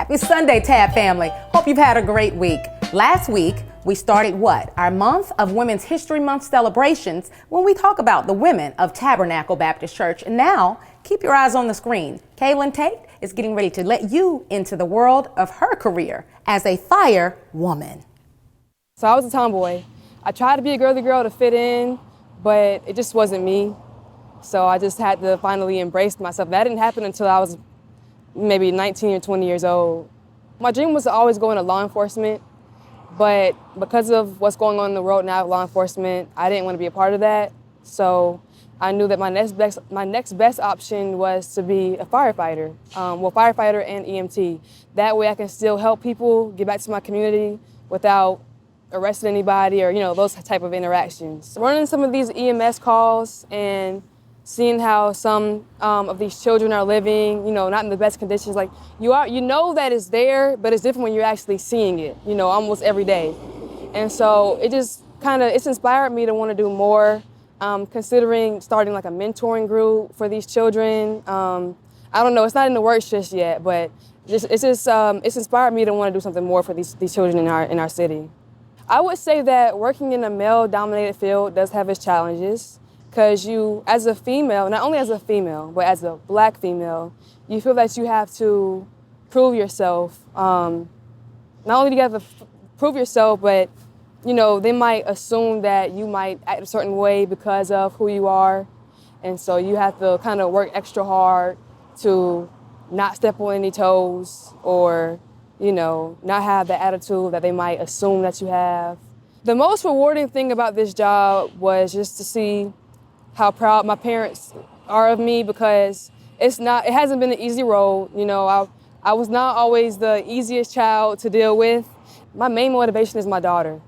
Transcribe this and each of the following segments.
Happy Sunday, Tab family. Hope you've had a great week. Last week, we started what? Our month of Women's History Month celebrations when we talk about the women of Tabernacle Baptist Church. And now, keep your eyes on the screen. Kaalynn Tate is getting ready to let you into the world of her career as a firewoman. So I was a tomboy. I tried to be a girly girl to fit in, but it just wasn't me. So I just had to finally embrace myself. That didn't happen until I was maybe 19 or 20 years old. My dream was to always go into law enforcement, but because of what's going on in the world now with law enforcement, I didn't want to be a part of that. So I knew that my next best option was to be a firefighter, firefighter and EMT. That way I can still help people get back to my community without arresting anybody or, those type of interactions. Running some of these EMS calls and seeing how some of these children are living, not in the best conditions. Like you know that it's there, but it's different when you're actually seeing it, almost every day. And so it just it's inspired me to want to do more, considering starting like a mentoring group for these children. I don't know, it's not in the works just yet, but it's inspired me to want to do something more for these children in our city. I would say that working in a male-dominated field does have its challenges. Because you, as a female, not only as a female, but as a Black female, you feel that you have to prove yourself. Not only do you have to prove yourself, but, they might assume that you might act a certain way because of who you are. And so you have to kind of work extra hard to not step on any toes or, not have the attitude that they might assume that you have. The most rewarding thing about this job was just to see how proud my parents are of me, because it hasn't been an easy road. I was not always the easiest child to deal with. My main motivation is my daughter.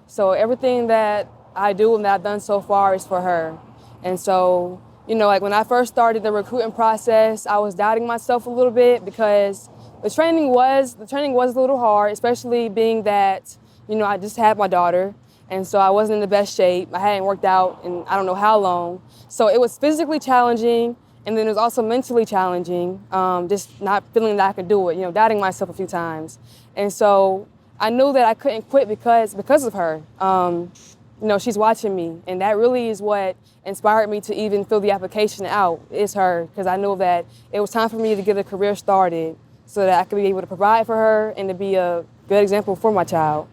So everything that I do and that I've done so far is for her. And so, like when I first started the recruiting process, I was doubting myself a little bit because the training was a little hard, especially being that, I just had my daughter. And so I wasn't in the best shape. I hadn't worked out in I don't know how long. So it was physically challenging, and then it was also mentally challenging, just not feeling that I could do it, doubting myself a few times. And so I knew that I couldn't quit because of her. She's watching me, and that really is what inspired me to even fill the application out, is her, because I knew that it was time for me to get a career started so that I could be able to provide for her and to be a good example for my child.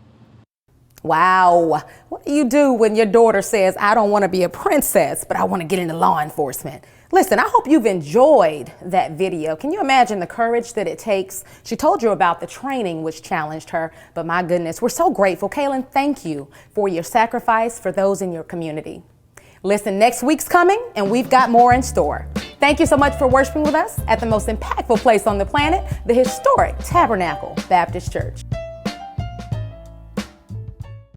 Wow. What do you do when your daughter says, I don't want to be a princess, but I want to get into law enforcement? Listen, I hope you've enjoyed that video. Can you imagine the courage that it takes? She told you about the training which challenged her, but my goodness, we're so grateful. Kaalynn, thank you for your sacrifice for those in your community. Listen, next week's coming, and we've got more in store. Thank you so much for worshiping with us at the most impactful place on the planet, the historic Tabernacle Baptist Church.